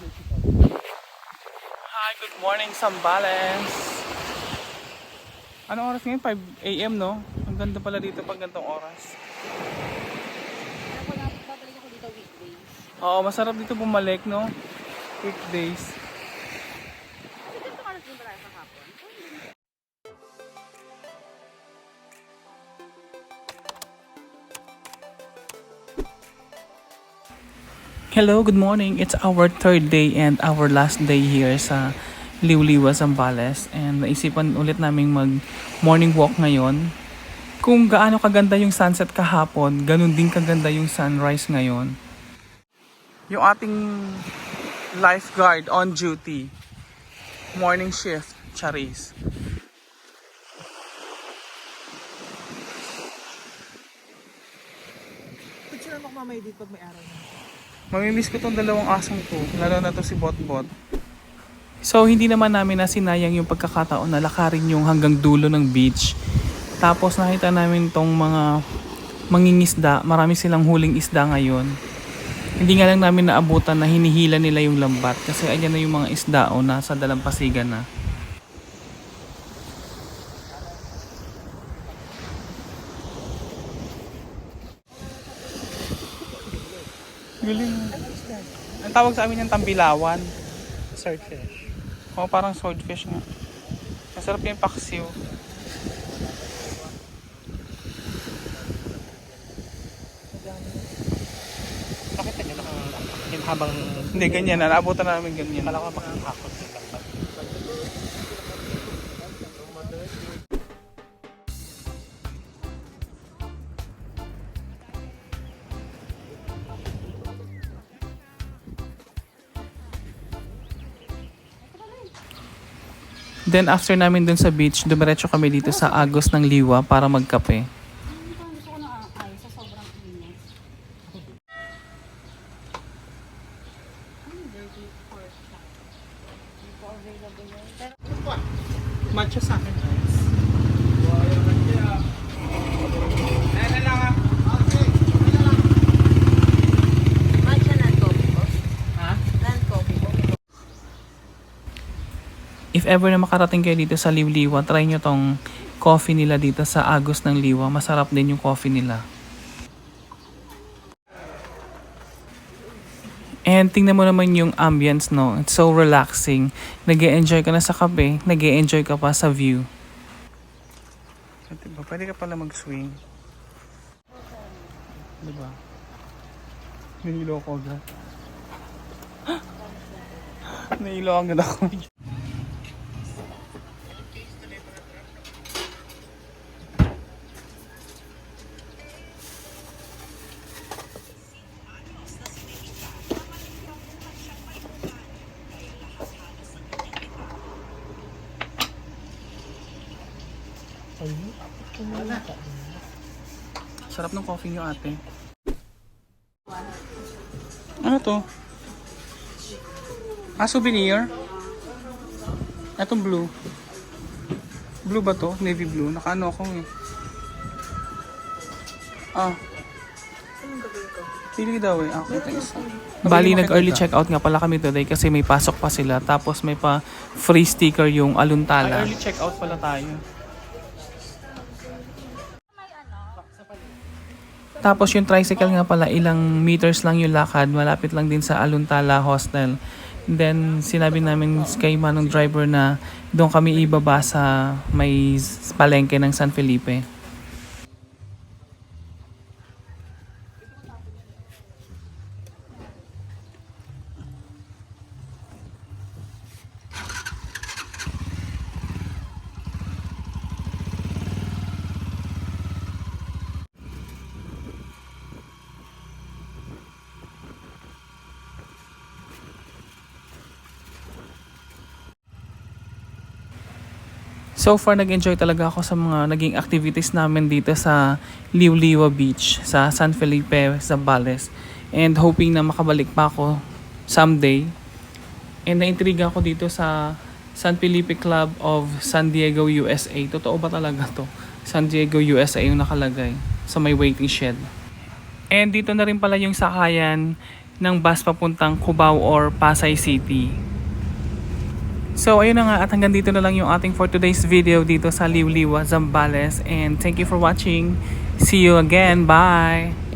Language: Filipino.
Hi, good morning, Sambales. Anong oras ngayon? 5 AM, no? Ang ganda pala dito pag gantong oras. Babalik ako dito weekdays. Oo, masarap dito bumalik, no? Weekdays. Kasi ganito oras din ba tayo sa hapon? Hello, good morning. It's our third day and our last day here sa Liwliwa, Zambales. And naisipan ulit naming mag morning walk ngayon. Kung gaano kaganda yung sunset kahapon, ganun din kaganda yung sunrise ngayon. Yung ating lifeguard on duty. Morning shift, Charis. Picture mo mamaya dito pag may araw na. Mamimiss ko tong dalawang asong to, lalo na to si Botbot. So hindi naman namin nasinayang yung pagkakataon na lakarin yung hanggang dulo ng beach. Tapos nakita namin tong mga mangingisda, marami silang huling isda ngayon. Hindi nga lang namin naabutan na hinihila nila yung lambat kasi ayan na yung mga isda o nasa dalampasigan na. Galing. Ang tawag sa amin yung tambilawan. Swordfish. O parang swordfish nga. Masarap yung paksiw. Nakita niyo yung habang Hindi ganyan na, naabutan namin ganyan. pala ko makakakot sa lambat. Then after namin dun sa beach, dumiretso kami dito sa Agos ng Liwa para magkape. Parang gusto ko ng ay sa sobrang init. Ano dirty pork chop? Hindi po available yun. Pero Matcha sa akin, guys. matcha non-coffee po. Ha? Non-coffee po. If ever na makarating kayo dito sa Liwliwa, try nyo tong coffee nila dito sa Agos ng Liwa. Masarap din yung coffee nila. And tingnan mo naman yung ambience, no? It's so relaxing. Nag-e-enjoy ka na sa kape, nag-e-enjoy ka pa sa view. Diba? Pwede ka pala mag-swing. Diba? Nahilo ako agad. Nahilo agad ako. Sarap ng coffee niyo, ate. Ano to? Souvenir? Etong blue. Blue ba to? Navy blue. Nakaano ako eh. Pili daw eh. Okay, thanks. Bali, nag-early checkout nga pala kami today kasi may pasok pa sila. Tapos may pa free sticker yung Aluntala. Early checkout pala tayo. Tapos yung tricycle nga pala, ilang meters lang yung lakad. Malapit lang din sa Aluntala Hostel. Then, sinabi namin kay manong driver na doon kami ibaba sa may palengke ng San Felipe. So far, nag-enjoy talaga ako sa mga naging activities namin dito sa Liwliwa Beach, sa San Felipe, Zambales. And hoping na makabalik pa ako someday. And naintriga ako dito sa San Felipe Club of San Diego, USA. Totoo ba talaga to? San Diego, USA yung nakalagay sa may waiting shed. And dito na rin pala yung sakayan ng bus papuntang Cubao or Pasay City. So ayun na nga, at hanggang dito na lang yung ating for today's video dito sa Liwliwa, Zambales, and thank you for watching. See you again. Bye!